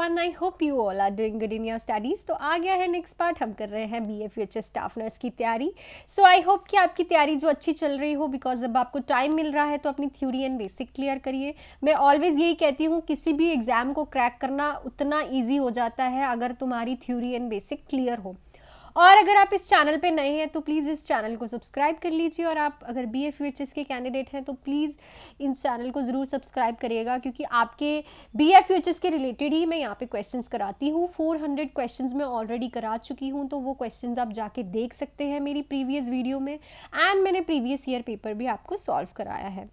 Everyone, I hope you all are doing good in your studies. तो आ गया है नेक्स्ट पार्ट, हम कर रहे हैं BA स्टाफ नर्स की तैयारी। सो आई होप कि आपकी तैयारी जो अच्छी चल रही हो, बिकॉज अब आपको टाइम मिल रहा है तो अपनी थ्योरी एंड बेसिक क्लियर करिए। मैं ऑलवेज यही कहती हूँ, किसी भी एग्जाम को क्रैक करना उतना ईजी हो जाता है अगर तुम्हारी थ्योरी एंड बेसिक क्लियर हो। और अगर आप इस चैनल पे नए हैं तो प्लीज़ इस चैनल को सब्सक्राइब कर लीजिए, और आप अगर BA के कैंडिडेट हैं तो प्लीज़ इस चैनल को ज़रूर सब्सक्राइब करिएगा, क्योंकि आपके BA के रिलेटेड ही मैं यहाँ पे क्वेश्चंस कराती हूँ। 400 क्वेश्चंस मैं ऑलरेडी करा चुकी हूँ, तो वो क्वेश्चंस आप जाके देख सकते हैं मेरी प्रीवियस वीडियो में। एंड मैंने प्रीवियस ईयर पेपर भी आपको सॉल्व कराया है।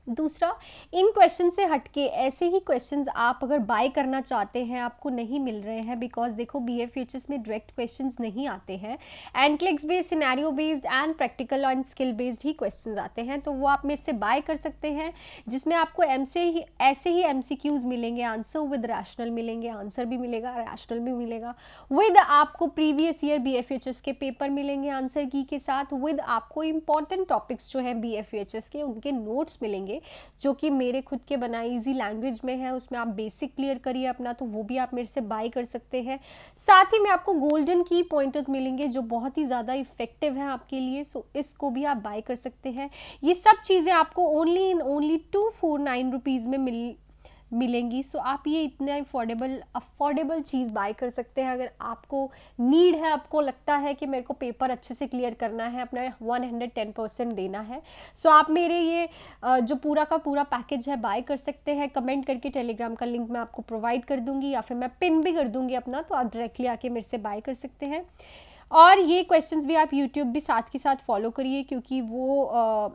दूसरा, इन क्वेश्चन से हटके ऐसे ही क्वेश्चंस आप अगर बाय करना चाहते हैं, आपको नहीं मिल रहे हैं, बिकॉज देखो BA में डायरेक्ट क्वेश्चंस नहीं आते हैं, NCLEX based, scenario based and practical and skill based ही क्वेश्चंस आते हैं। तो वो आप मेरे से बाय कर सकते हैं, जिसमें आपको ऐसे ही MCQs मिलेंगे, आंसर विद रैशनल मिलेंगे, आंसर भी मिलेगा, रैशनल भी मिलेगा, विद आपको प्रीवियस ईयर BA के पेपर मिलेंगे आंसर की के साथ, विद आपको इंपॉर्टेंट टॉपिक्स जो हैं BA के उनके नोट्स मिलेंगे, जो कि मेरे खुद के बनाई इजी लैंग्वेज में है। उसमें आप बेसिक क्लियर करिए अपना, तो वो भी आप मेरे से बाय कर सकते हैं। साथ ही में आपको गोल्डन की पॉइंटर्स मिलेंगे जो बहुत ही ज़्यादा इफेक्टिव हैं आपके लिए, सो इसको भी आप बाय कर सकते हैं। ये सब चीज़ें आपको ओनली 249 रुपीज़ में मिलेंगी। सो आप ये इतना अफोर्डेबल चीज़ बाय कर सकते हैं। अगर आपको नीड है, आपको लगता है कि मेरे को पेपर अच्छे से क्लियर करना है, अपना 110% देना है, सो आप मेरे ये जो पूरा का पूरा पैकेज है बाय कर सकते हैं। कमेंट करके टेलीग्राम का लिंक मैं आपको प्रोवाइड कर दूंगी, या फिर मैं पिन भी कर दूंगी अपना, तो आप डायरेक्टली आके मेरे से बाय कर सकते हैं। और ये क्वेश्चंस भी आप यूट्यूब भी साथ के साथ फॉलो करिए, क्योंकि वो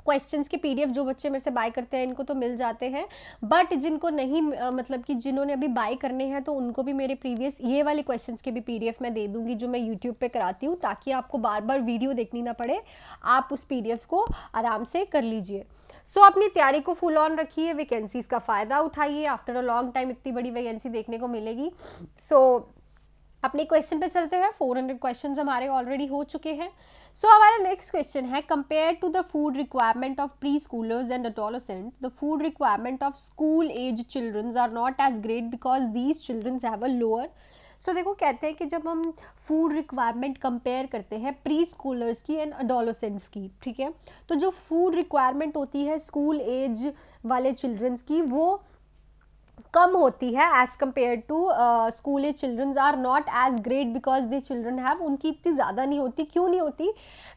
क्वेश्चंस के PDF जो बच्चे मेरे से बाय करते हैं इनको तो मिल जाते हैं, बट जिनको नहीं मतलब कि जिन्होंने अभी बाय करने हैं तो उनको भी मेरे प्रीवियस ये वाले क्वेश्चंस के भी PDF मैं दे दूंगी, जो मैं यूट्यूब पे कराती हूँ, ताकि आपको बार बार वीडियो देखनी ना पड़े, आप उस PDF को आराम से कर लीजिए। सो अपनी तैयारी को फुल ऑन रखिए, वैकेंसीज का फ़ायदा उठाइए। आफ्टर अ लॉन्ग टाइम इतनी बड़ी वैकेंसी देखने को मिलेगी। सो अपने क्वेश्चन पे चलते हैं। 400 क्वेश्चंस हमारे ऑलरेडी हो चुके हैं। सो हमारा नेक्स्ट क्वेश्चन है, compare to the food requirement of प्री स्कूलर्स and adolescent, the food requirement of school as childrens are not as great because these childrens have a lower. So देखो, कहते हैं कि जब हम फूड रिक्वायरमेंट कंपेयर करते हैं प्री स्कूलर्स की एंड एडोलसेंट्स की, ठीक है, तो जो फूड रिक्वायरमेंट होती है स्कूल एज वाले चिल्ड्रंस की, वो कम होती है as compare to school as childrens are not as great because they children have, उनकी इतनी ज़्यादा नहीं होती। क्यों नहीं होती?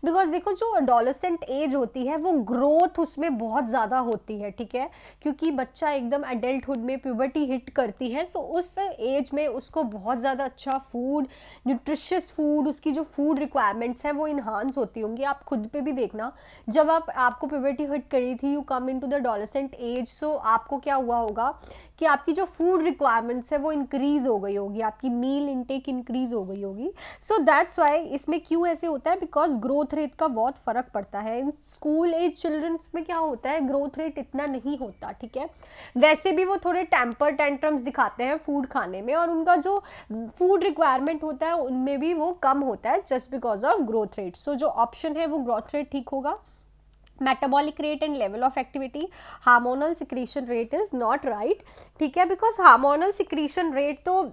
बिकॉज देखो, जो एडोलसेंट एज होती है वो ग्रोथ उसमें बहुत ज़्यादा होती है, ठीक है, क्योंकि बच्चा एकदम एडल्टहुड में प्यूबर्टी हिट करती है। सो उस एज में उसको बहुत ज़्यादा अच्छा फूड, न्यूट्रिशियस फूड, उसकी जो फूड रिक्वायरमेंट्स हैं वो इन्हांस होती होंगी। आप खुद पे भी देखना, जब आपको प्यूबर्टी हिट करी थी, you come in to the adolescent age, so आपको क्या हुआ होगा कि आपकी जो फूड रिक्वायरमेंट्स है वो इंक्रीज हो गई होगी, आपकी मील इनटेक इंक्रीज हो गई होगी। सो दैट्स वाई इसमें क्यों ऐसे होता है, बिकॉज ग्रोथ रेट का बहुत फर्क पड़ता है। इन स्कूल एज चिल्ड्रन में क्या होता है, ग्रोथ रेट इतना नहीं होता, ठीक है। वैसे भी वो थोड़े टेम्पर टेंट्रम्स दिखाते हैं फूड खाने में, और उनका जो फूड रिक्वायरमेंट होता है उनमें भी वो कम होता है, just because of growth rate. So जो ऑप्शन है वो ग्रोथ रेट ठीक होगा। Metabolic rate and level of activity, hormonal secretion rate is not right, ठीक है, बिकॉज हार्मोनल सिक्रीशन रेट तो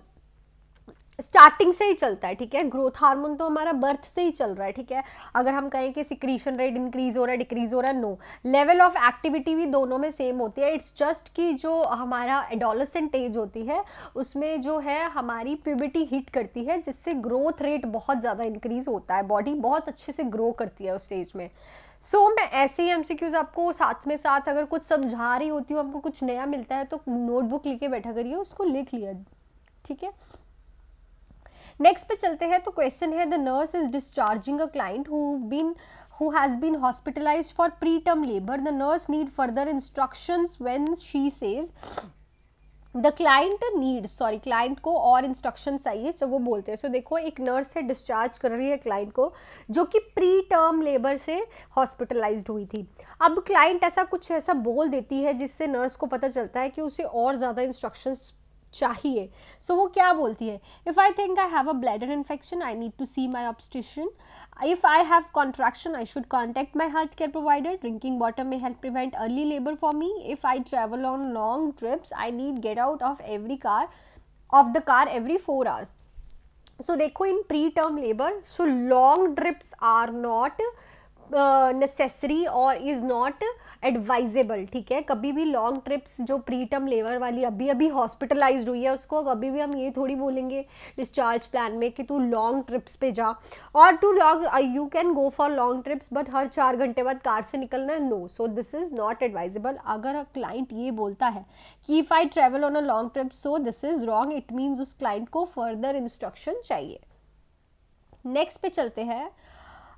स्टार्टिंग से ही चलता है, ठीक है। ग्रोथ हार्मोन तो हमारा बर्थ से ही चल रहा है, ठीक है। अगर हम कहें कि सिक्रीशन रेट इंक्रीज हो रहा है, डिक्रीज हो रहा है, नो। लेवल ऑफ एक्टिविटी भी दोनों में सेम होती है। इट्स जस्ट कि जो हमारा एडोलसेंट एज होती है उसमें जो है हमारी प्यूबर्टी हिट करती है, जिससे ग्रोथ रेट बहुत ज़्यादा इंक्रीज होता है, बॉडी बहुत अच्छे से ग्रो करती है उस एज में। सो मैं ऐसे ही MCQs आपको साथ में साथ अगर कुछ समझा रही होती हूँ, आपको कुछ नया मिलता है, तो नोटबुक लेके बैठा करिए, उसको लिख लिया, ठीक है। नेक्स्ट पे चलते हैं। तो क्वेश्चन है, the nurse is discharging a client who has been hospitalized for preterm labor. The nurse need further instructions when she says the client को और इंस्ट्रक्शन चाहिए, जब वो बोलते हैं। सो देखो, एक नर्स से डिस्चार्ज कर रही है क्लाइंट को जो कि प्री टर्म लेबर से हॉस्पिटलाइज्ड हुई थी। अब क्लाइंट ऐसा बोल देती है जिससे नर्स को पता चलता है कि उसे और ज़्यादा इंस्ट्रक्शंस चाहिए. सो वो क्या बोलती है, if I think I have a bladder infection I need to see my obstetrician. If I have contraction, I should contact my healthcare provider. Drinking water may help prevent early labor for me. If I travel on long trips, I need get out of the car every 4 hours. So देखो in preterm labor, so long trips are not necessary or is not advisable. ठीक है, कभी भी long trips जो pre term labour वाली अभी अभी hospitalised हुई है उसको कभी भी हम ये थोड़ी बोलेंगे डिस्चार्ज प्लान में कि तू लॉन्ग ट्रिप्स पे जा, और too long you can go for long trips but हर 4 घंटे बाद कार से निकलना है, no. So this is not advisable. अगर क्लाइंट ये बोलता है कि if I travel on a long trip, so this is wrong. It means उस क्लाइंट को फर्दर इंस्ट्रक्शन चाहिए. नेक्स्ट पे चलते हैं.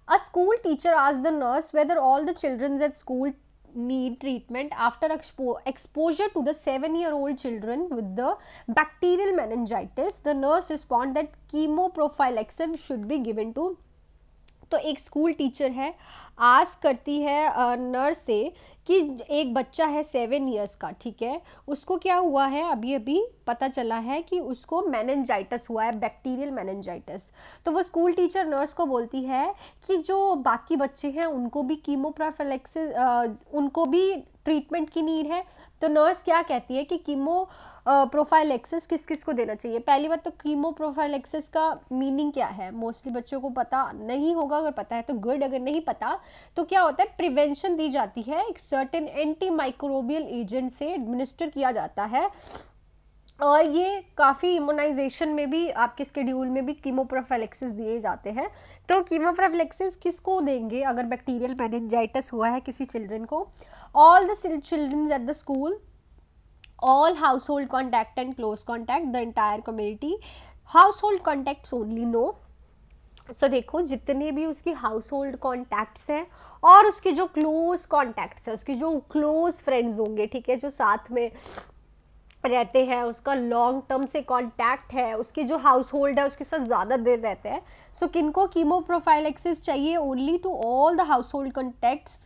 A school teacher asked the nurse whether all the children at school need treatment after exposure to the 7-year-old children with the bacterial meningitis. The nurse responded that chemoprophylaxis should be given to. तो एक school teacher है, ask करती है nurse से कि एक बच्चा है 7 ईयर्स का, ठीक है, उसको क्या हुआ है, अभी अभी पता चला है कि उसको मेनिंजाइटिस हुआ है, बैक्टीरियल मेनिंजाइटिस. तो वो स्कूल टीचर नर्स को बोलती है कि जो बाकी बच्चे हैं उनको भी कीमोप्रोफिलैक्सिस उनको भी ट्रीटमेंट की नीड है. तो नर्स क्या कहती है कि कीमो प्रोफाइलेक्सिस किस किस को देना चाहिए. पहली बात तो कीमो प्रोफाइलेक्सिस का मीनिंग क्या है, मोस्टली बच्चों को पता नहीं होगा, अगर पता है तो गुड, अगर नहीं पता तो क्या होता है, प्रिवेंशन दी जाती है, एक सर्टेन एंटी माइक्रोबियल एजेंट से एडमिनिस्टर किया जाता है, और ये काफ़ी इम्यूनाइजेशन में भी आपके स्केड्यूल में भी कीमोप्रोफिलैक्सिस दिए जाते हैं. तो कीमोप्रोफिलैक्सिस किसको देंगे अगर बैक्टीरियल मेनिंजाइटिस हुआ है किसी चिल्ड्रन को. All the children at the school, all household contact and close contact, the entire community. household contacts only, no. so देखो जितने भी उसकी हाउसहोल्ड कॉन्टैक्ट्स हैं और उसके जो क्लोज कॉन्टैक्ट्स हैं, उसके जो क्लोज फ्रेंड्स होंगे, ठीक है, जो साथ में रहते हैं, उसका लॉन्ग टर्म से कॉन्टैक्ट है, उसके जो हाउस होल्ड है उसके साथ ज़्यादा देर रहते हैं. सो किनको कीमोप्रोफाइलेक्सिस चाहिए, only to all the household contacts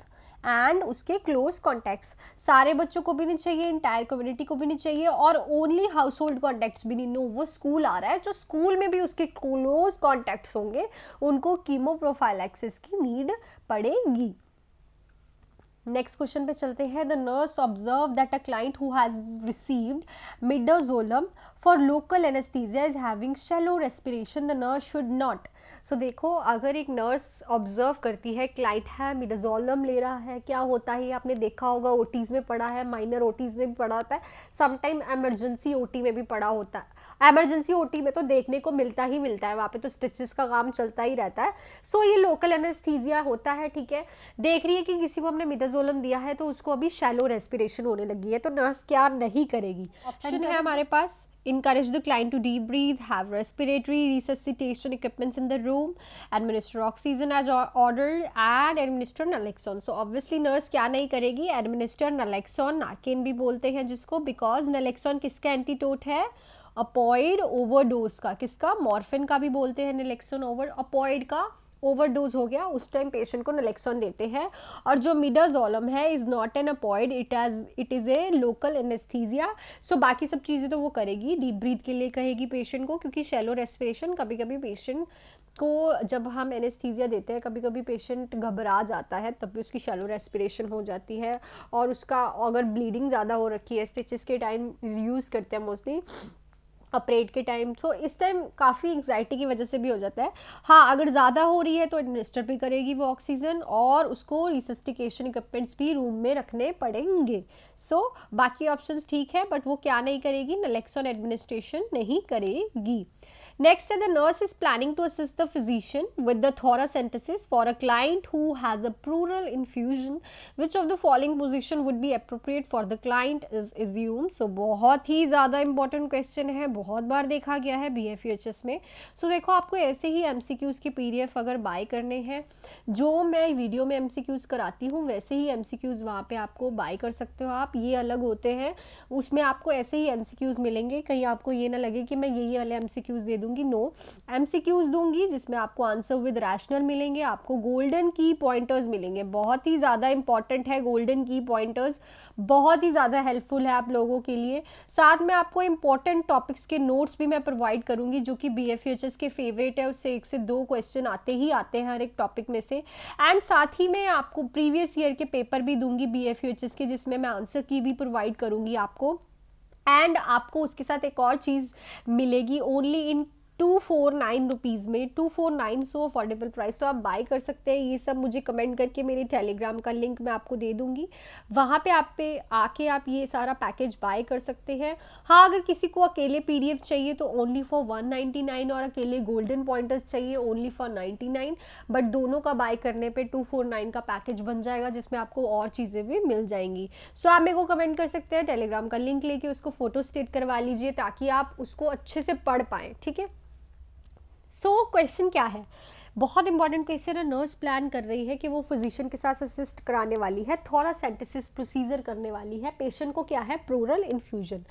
and उसके क्लोज कॉन्टैक्ट्स. सारे बच्चों को भी नहीं चाहिए, इंटायर कम्युनिटी को भी नहीं चाहिए, और ओनली हाउस होल्ड कॉन्टैक्ट्स भी नहीं. नो, वो स्कूल आ रहा है, जो स्कूल में भी उसके क्लोज कॉन्टैक्ट्स होंगे उनको कीमोप्रोफाइलेक्सिस की नीड पड़ेगी. नेक्स्ट क्वेश्चन पे चलते हैं. The nurse observe that a client who has received midazolam for local anaesthesia is having shallow respiration. The nurse should not. So देखो, अगर एक नर्स ऑब्जर्व करती है क्लाइंट है मिडाजोलम ले रहा है, क्या होता है आपने देखा होगा, ओटीज़ में पढ़ा है, माइनर ओटीज़ में भी पढ़ा होता है, समटाइम एमरजेंसी ओटी में भी पढ़ा होता है. एमरजेंसी ओटी में तो देखने को मिलता ही मिलता है, वहाँ पे तो स्टिचेस का काम चलता ही रहता है. सो ये लोकल एनेस्थीसिया होता है, ठीक है. देख रही है कि किसी को हमने मिडाजोलम दिया है तो उसको अभी शैलो रेस्पिरेशन होने लगी है, तो नर्स क्या नहीं करेगी. ऑप्शन है हमारे पास, encourage the client to deep breathe, have respiratory resuscitation equipments in the room, administer oxygen as ordered and administer naloxone. So obviously nurse क्या नहीं करेगी, administer naloxone, नार्केन भी बोलते हैं जिसको, because naloxone किसका एंटीटोट है, opioid overdose का, किसका, मॉर्फिन का भी बोलते हैं naloxone opioid का ओवरडोज हो गया उस टाइम पेशेंट को नलेक्सोन देते हैं. और जो मिडाजोलम है is not an opioid, it is a local anaesthesia. So बाकी सब चीज़ें तो वो करेगी, डीप ब्रीथ के लिए कहेगी पेशेंट को, क्योंकि शैलो रेस्पिरेशन कभी कभी पेशेंट को जब हम एनेस्थीसिया देते हैं कभी कभी पेशेंट घबरा जाता है, तब भी उसकी शैलो रेस्पिरेशन हो जाती है, और उसका अगर ब्लीडिंग ज़्यादा हो रखी है, स्टिचेस के टाइम यूज़ करते हैं मोस्टली ऑपरेट के टाइम, तो इस टाइम काफ़ी एंग्जाइटी की वजह से भी हो जाता है. हाँ, अगर ज़्यादा हो रही है तो एडमिनिस्टर भी करेगी वो ऑक्सीजन, और उसको रिसस्टिकेशन इक्विपमेंट्स भी रूम में रखने पड़ेंगे. सो बाकी ऑप्शंस ठीक है, बट वो क्या नहीं करेगी, नलेक्सोन एडमिनिस्ट्रेशन नहीं करेगी. Next, the nurse is planning to assist the physician with the thoracentesis for a client who has a pleural infusion. Which of the following position would be appropriate for the client is assumed. So बहुत ही ज़्यादा important question है, बहुत बार देखा गया है BFUHS में. So देखो, आपको ऐसे ही MCQs की PDF अगर बाय करने हैं, जो मैं वीडियो में MCQs कराती हूँ वैसे ही MCQs वहाँ पे आपको बाय कर सकते हो आप. ये अलग होते हैं, उसमें आपको ऐसे ही MCQs मिलेंगे, कहीं आपको ये ना लगे कि मैं यही वाले MCQs दे दूंगी? नो, एमसीक्यूज दूंगी जिसमें आपको आंसर विद रैशनल मिलेंगे, आपको गोल्डन की पॉइंटर्स मिलेंगे, बहुत ही ज़्यादा इंपॉर्टेंट है गोल्डन की पॉइंटर्स, बहुत ही ज़्यादा हेल्पफुल है आप लोगों के लिए। साथ में आपको इंपॉर्टेंट टॉपिक्स के नोट्स भी मैं प्रोवाइड करूंगी जो कि BFUHS के फेवरेट है, उससे 1 से 2 क्वेश्चन आते ही आते हैं हर एक टॉपिक में से। एंड साथ ही मैं आपको प्रीवियस ईयर के पेपर भी दूंगी BFUHS के, जिसमें मैं आंसर की भी प्रोवाइड करूंगी आपको। एंड आपको उसके साथ एक और चीज़ मिलेगी ओनली इन 249 रुपीज़ में, 249 सो अफोर्डेबल प्राइस, तो आप बाय कर सकते हैं ये सब। मुझे कमेंट करके मेरे टेलीग्राम का लिंक मैं आपको दे दूंगी, वहाँ पे आप पे आके आप ये सारा पैकेज बाय कर सकते हैं। हाँ, अगर किसी को अकेले PDF चाहिए तो ओनली फॉर 199, और अकेले गोल्डन पॉइंटर्स चाहिए ओनली फॉर 99, बट दोनों का बाय करने पे 249 का पैकेज बन जाएगा जिसमें आपको और चीज़ें भी मिल जाएंगी। सो आप मेरे को कमेंट कर सकते हैं, टेलीग्राम का लिंक लेके उसको फोटो स्टेट करवा लीजिए ताकि आप उसको अच्छे से पढ़ पाएँ, ठीक है। सो क्वेश्चन क्या है, बहुत इंपॉर्टेंट क्वेश्चन है। नर्स प्लान कर रही है कि वो फिजिशियन के साथ असिस्ट कराने वाली है, थोरासेंटेसिस प्रोसीजर करने वाली है, पेशेंट को क्या है, प्लूरल इन्फ्यूजन।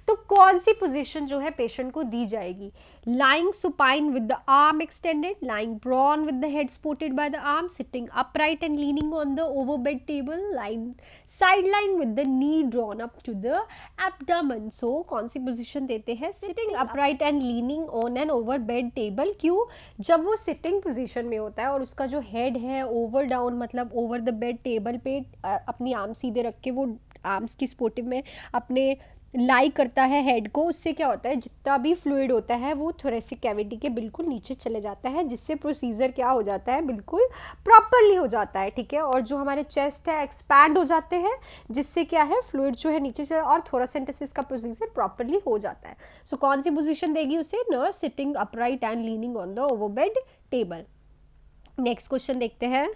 तो कौन सी पोजीशन जो है पेशेंट को दी जाएगी? Lying supine with the arm extended, lying prone with the head supported by the arm, sitting upright and leaning on the overbed table, lying side lying with the knee drawn up to the abdomen. So कौन सी position देते हैं? Sitting upright and leaning on an overbed table. क्यों? जब वो sitting position में होता है और उसका जो हेड है ओवर डाउन मतलब ओवर द बेड टेबल पे अपनी आर्म सीधे रख के वो आर्म्स की सपोर्टिव में अपने लाई करता है हेड को, उससे क्या होता है, जितना भी फ्लूइड होता है वो थोरेसिक कैविटी के बिल्कुल नीचे चले जाता है, जिससे प्रोसीजर क्या हो जाता है, बिल्कुल प्रॉपरली हो जाता है, ठीक है। और जो हमारे चेस्ट है एक्सपैंड हो जाते हैं, जिससे क्या है, फ्लूइड जो है नीचे चले और थोरासेंटेसिस का प्रोसीजर प्रॉपरली हो जाता है। सो कौन सी पोजीशन देगी उसे? Nurse sitting upright and leaning on the overbed table. Next question देखते हैं।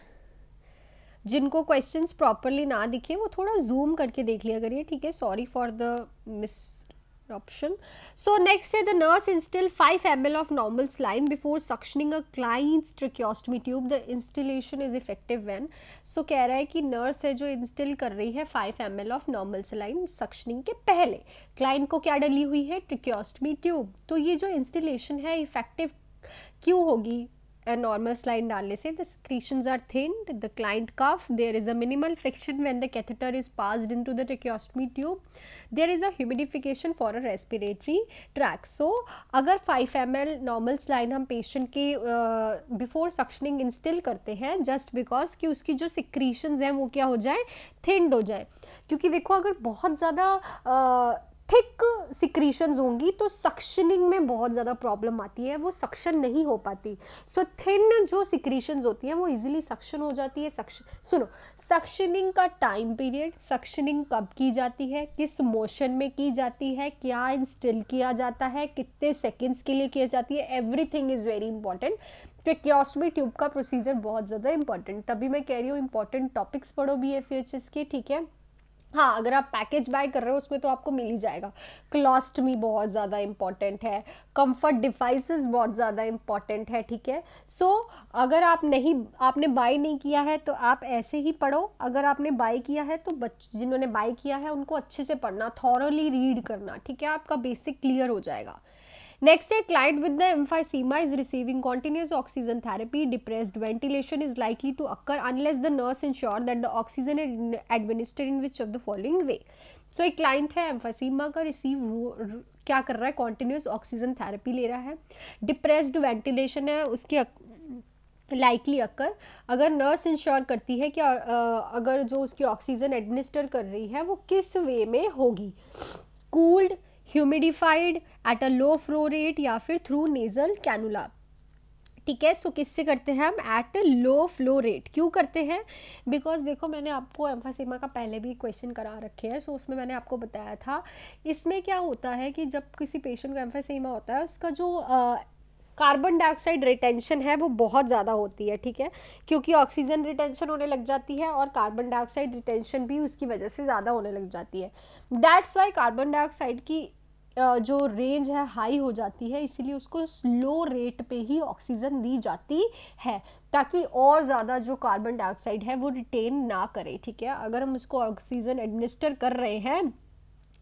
जिनको क्वेश्चंस प्रॉपरली ना दिखे वो थोड़ा जूम करके देख लिया करिए, ठीक है। Sorry for the miss option. So next है the nurse instill 5 ml of normal saline before suctioning a client's tracheostomy tube. The installation is effective when? So कह रहा है कि nurse है जो इंस्टिल कर रही है 5 ml of normal saline suctioning के पहले, client को क्या डली हुई है, tracheostomy tube। तो ये जो इंस्टिलेशन है इफेक्टिव क्यों होगी नॉर्मल स्लाइन डालने से? The secretions are thinned, the client cough, there is a minimal friction when the catheter is passed into the tracheostomy tube, there is a humidification for a respiratory tract. So अगर 5 ml normal saline हम patient के before suctioning instil करते हैं just because कि उसकी जो secretions हैं वो क्या हो जाए, थिंड हो जाए। क्योंकि देखो अगर बहुत ज़्यादा थिक सिक्रीशंस होंगी तो सक्शनिंग में बहुत ज़्यादा प्रॉब्लम आती है, वो सक्शन नहीं हो पाती। सो थिन जो सिक्रीशंस होती हैं वो इजीली सक्शन हो जाती है। सुनो, सक्शनिंग का टाइम पीरियड, सक्शनिंग कब की जाती है, किस मोशन में की जाती है, क्या इंस्टिल किया जाता है, कितने सेकेंड्स के लिए किया जाती है, everything is very important. Tracheostomy tube का प्रोसीजर बहुत ज़्यादा इंपॉर्टेंट, तभी मैं कह रही हूँ इंपॉर्टेंट टॉपिक्स पढ़ो BFHS के, ठीक है। हाँ, अगर आप पैकेज बाय कर रहे हो उसमें तो आपको मिल ही जाएगा। क्लोस्टमी बहुत ज़्यादा इंपॉर्टेंट है, कंफर्ट डिवाइसेस बहुत ज़्यादा इंपॉर्टेंट है, ठीक है। सो अगर आपने बाय नहीं किया है तो आप ऐसे ही पढ़ो, अगर आपने बाय किया है तो जिन्होंने बाय किया है उनको अच्छे से पढ़ना, थॉरली रीड करना, ठीक है, आपका बेसिक क्लियर हो जाएगा। Next, a client with the emphysema is receiving continuous oxygen therapy. Depressed ventilation is likely to occur unless the nurse ensure that the oxygen is administered in which of the following way. So एक client है emphysema का, क्या कर रहा है, continuous oxygen therapy ले रहा है, depressed ventilation है उसकी लाइकली अक्कर, अगर नर्स इंश्योर करती है कि अगर जो उसकी ऑक्सीजन एडमिनिस्टर कर रही है वो किस वे में होगी, cooled, humidified, at a low flow rate या फिर थ्रू नेजल कैनुला, ठीक है। सो किससे करते हैं हम, at a low flow rate. क्यों करते हैं, बिकॉज देखो मैंने आपको एम्फासीमा का पहले भी क्वेश्चन करा रखे हैं, सो उसमें मैंने आपको बताया था इसमें क्या होता है कि जब किसी पेशेंट को एम्फासीमा होता है उसका जो कार्बन डाइऑक्साइड रिटेंशन है वो बहुत ज़्यादा होती है, ठीक है, क्योंकि ऑक्सीजन रिटेंशन होने लग जाती है और कार्बन डाइऑक्साइड रिटेंशन भी उसकी वजह से ज़्यादा होने लग जाती है। दैट्स वाई कार्बन डाइऑक्साइड की जो रेंज है हाई हो जाती है, इसीलिए उसको स्लो रेट पे ही ऑक्सीजन दी जाती है ताकि और ज़्यादा जो कार्बन डाइऑक्साइड है वो रिटेन ना करे, ठीक है। अगर हम उसको ऑक्सीजन एडमिनिस्टर कर रहे हैं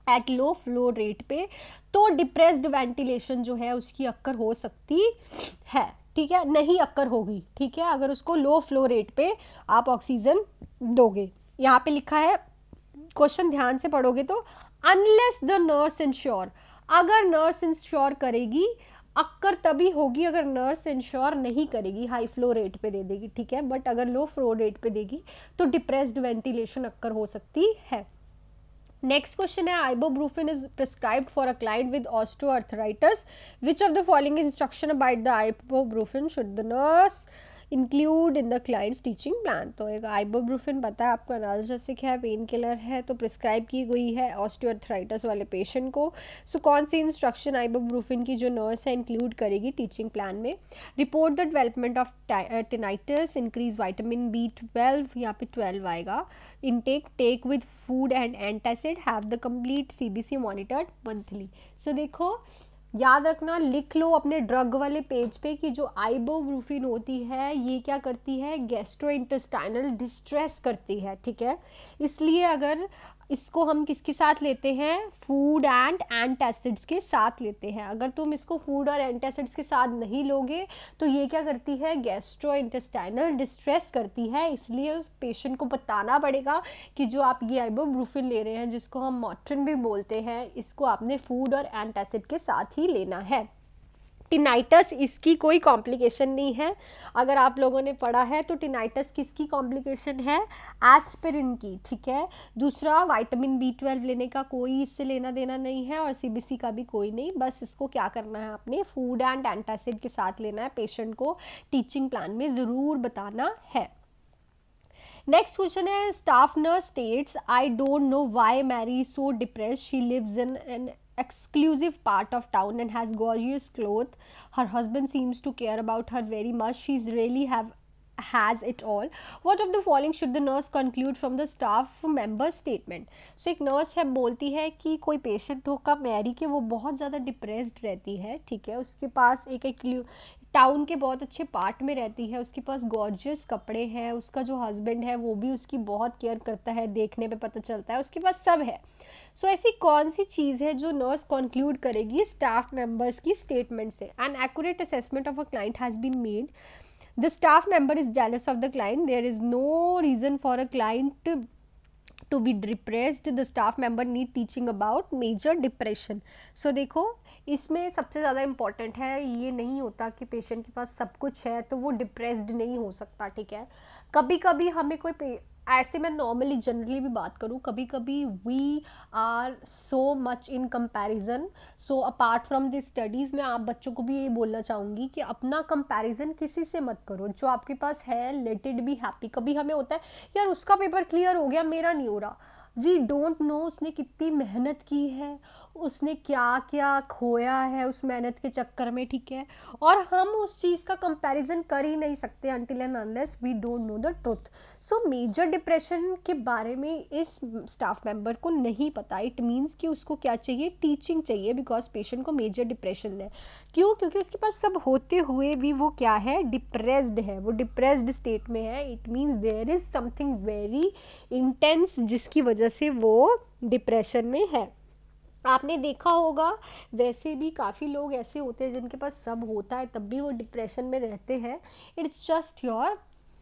एट लो फ्लो रेट पे, तो डिप्रेस्ड वेंटिलेशन जो है उसकी अक्कर हो सकती है, ठीक है, नहीं अक्कर होगी, ठीक है, अगर उसको लो फ्लो रेट पे आप ऑक्सीजन दोगे। यहाँ पे लिखा है, क्वेश्चन ध्यान से पढ़ोगे तो, अनलेस द नर्स इंश्योर, अगर नर्स इंश्योर करेगी अक्कर तभी होगी, अगर नर्स इंश्योर नहीं करेगी हाई फ्लो रेट पे दे देगी, ठीक है, बट अगर लो फ्लो रेट पे देगी तो डिप्रेस्ड वेंटिलेशन अक्कर हो सकती है। नेक्स्ट क्वेश्चन है, ibuprofen is prescribed for a client with osteoarthritis, which of the following instruction about the ibuprofen should the nurse include in the client's teaching plan. तो एक आइबोब्रूफिन पता है आपको, एनाल्जेसिक है, पेन किलर है, तो प्रिस्क्राइब की गई है ऑस्टियोआर्थराइटिस वाले पेशेंट को। सो कौन सी इंस्ट्रक्शन आइबोब्रूफिन की जो नर्स है इंक्लूड करेगी टीचिंग प्लान में? Report the development of tinnitus, increase vitamin B12, यहाँ पे 12 आएगा, intake, take with food and antacid, have the complete CBC monitored monthly. So देखो, याद रखना, लिख लो अपने ड्रग वाले पेज पे कि जो आइबोब्रूफिन होती है ये क्या करती है, गैस्ट्रोइंटेस्टाइनल डिस्ट्रेस करती है, ठीक है, इसलिए अगर इसको हम किसके साथ लेते हैं, फूड एंड एंटासिड्स के साथ लेते हैं। अगर तुम इसको फूड और एंटासिड्स के साथ नहीं लोगे तो ये क्या करती है, गैस्ट्रोइंटेस्टाइनल डिस्ट्रेस करती है, इसलिए पेशेंट को बताना पड़ेगा कि जो आप ये आइबोब्रूफिन ले रहे हैं, जिसको हम मॉर्ट्रिन भी बोलते हैं, इसको आपने फूड और एंटासिड के साथ ही लेना है। टिनाइटस इसकी कोई कॉम्प्लिकेशन नहीं है, अगर आप लोगों ने पढ़ा है तो टिनाइटस किसकी कॉम्प्लिकेशन है, एस्पिरिन की, ठीक है। दूसरा, विटामिन B12 लेने का कोई इससे लेना देना नहीं है और CBC का भी कोई नहीं, बस इसको क्या करना है, आपने फूड एंड एंटासिड के साथ लेना है, पेशेंट को टीचिंग प्लान में ज़रूर बताना है। नेक्स्ट क्वेश्चन है, staff nurse states, I don't know why Mary is so depressed, she lives in an exclusive part of town and has gorgeous clothes, her husband seems to care about her very much, she's really has it all, what of the following should the nurse conclude from the staff member statement? So एक nurse है, बोलती है कि कोई patient होगा Mary के, वो बहुत ज़्यादा डिप्रेस्ड रहती है, ठीक है, उसके पास एक टाउन के बहुत अच्छे पार्ट में रहती है, उसके पास गॉर्जियस कपड़े हैं, उसका जो हस्बैंड है वो भी उसकी बहुत केयर करता है, देखने पे पता चलता है, उसके पास सब है। सो ऐसी कौन सी चीज़ है जो नर्स कंक्लूड करेगी स्टाफ मेंबर्स की स्टेटमेंट से? An accurate assessment of a client has been made, the staff member is jealous of the client, there is no reason for a client to be depressed, the staff member need teaching about major depression. So देखो, इसमें सबसे ज़्यादा important है, ये नहीं होता कि patient के पास सब कुछ है तो वो डिप्रेस्ड नहीं हो सकता, ठीक है। कभी कभी हमें कोई ऐसे, मैं नॉर्मली जनरली भी बात करूँ, कभी कभी we are so much in comparison, so apart from this studies मैं आप बच्चों को भी ये बोलना चाहूँगी कि अपना कंपैरिजन किसी से मत करो, जो आपके पास है लेट इट बी हैप्पी। कभी हमें होता है यार उसका पेपर क्लियर हो गया, मेरा नहीं हो रहा, वी डोंट नो उसने कितनी मेहनत की है, उसने क्या क्या खोया है उस मेहनत के चक्कर में, ठीक है, और हम उस चीज़ का कंपैरिजन कर ही नहीं सकते until and unless we don't know the truth. So major depression के बारे में इस स्टाफ मेंबर को नहीं पता, इट मीन्स कि उसको क्या चाहिए, टीचिंग चाहिए, बिकॉज पेशेंट को मेजर डिप्रेशन है। क्यों? क्योंकि उसके पास सब होते हुए भी वो क्या है, डिप्रेस्ड है, वो डिप्रेस्ड स्टेट में है, it means there is something very intense जिसकी वजह से वो डिप्रेशन में है। आपने देखा होगा वैसे भी काफ़ी लोग ऐसे होते हैं जिनके पास सब होता है तब भी वो डिप्रेशन में रहते हैं। इट्स जस्ट योर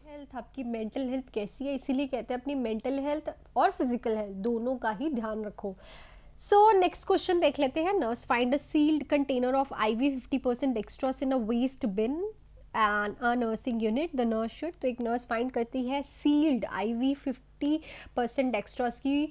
हेल्थ, आपकी मेंटल हेल्थ कैसी है, इसीलिए कहते हैं अपनी मेंटल हेल्थ और फिजिकल हेल्थ दोनों का ही ध्यान रखो। सो नेक्स्ट क्वेश्चन देख लेते हैं, nurse find a sealed container of IV 50% dextrose in a waste bin and a nursing unit, the nurse should, तो एक नर्स फाइंड करती है सील्ड IV 50% एक्स्ट्रास की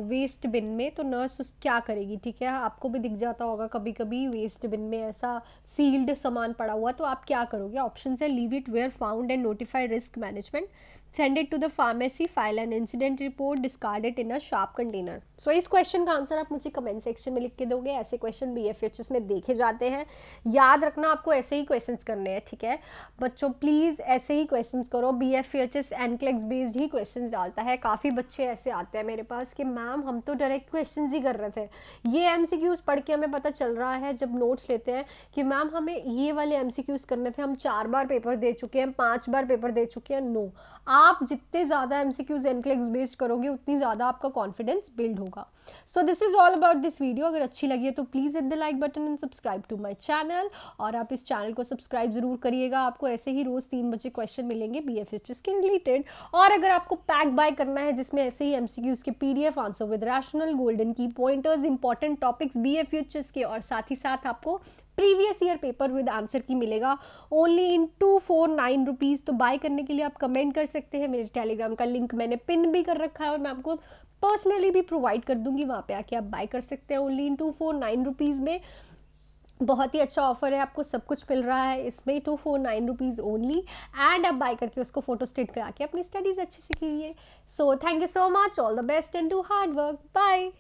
वेस्ट बिन में, तो नर्स उस क्या करेगी, ठीक है, आपको भी दिख जाता होगा कभी कभी वेस्ट बिन में ऐसा सील्ड सामान पड़ा हुआ, तो आप क्या करोगे? ऑप्शन है, leave it where found and notify risk management, send it to the pharmacy, file an incident report, discard it in a sharp container. So इस क्वेश्चन का आंसर आप मुझे कमेंट सेक्शन में लिख के दोगे, ऐसे क्वेश्चन BFHS में देखे जाते हैं, याद रखना आपको ऐसे ही क्वेश्चन करने हैं, ठीक है बच्चों, प्लीज़ ऐसे ही क्वेश्चन करो, BFHS NCLEX बेस्ड ही क्वेश्चन डालता है। काफ़ी बच्चे ऐसे आते हैं मेरे पास कि मैम हम तो डायरेक्ट क्वेश्चन ही कर रहे थे, ये MCQs पढ़ के हमें पता चल रहा है जब नोट्स लेते हैं कि मैम हमें ये वाले MCQs करने थे, हम 4 बार पेपर दे चुके हैं, 5 बार पेपर दे चुके हैं। नो, आप जितने ज़्यादा MCQs NCLEX बेस्ड करोगे उतनी ज़्यादा आपका कॉन्फिडेंस बिल्ड होगा। So this is all about this video. अगर अच्छी लगी है तो please hit the like button and subscribe to my channel, और आप इस चैनल को सब्सक्राइब ज़रूर करिएगा। आपको ऐसे ही रोज़ 3 बजे क्वेश्चन मिलेंगे BFHS के रिलेटेड। और अगर आपको पैक बाय करना है जिसमें ऐसे ही MCQs के PDF, answer with rational, golden की पॉइंटर्स, इंपॉर्टेंट टॉपिक्स BFHS के, और साथ ही साथ आपको previous year paper with answer की मिलेगा ओनली इन 249 रुपीज़। तो बाय करने के लिए आप कमेंट कर सकते हैं। मेरे टेलीग्राम का लिंक मैंने पिन भी कर रखा है और मैं आपको पर्सनली भी प्रोवाइड कर दूंगी, वहाँ पे आके आप बाय कर सकते हैं ओनली इन 249 रुपीज़ में। बहुत ही अच्छा ऑफर है, आपको सब कुछ मिल रहा है इसमें 249 रुपीज़ ओनली। एंड आप बाय करके उसको फोटो स्टेट करा के अपनी स्टडीज़ अच्छे से कीजिए। So thank you so much, all the best and do hard work, bye.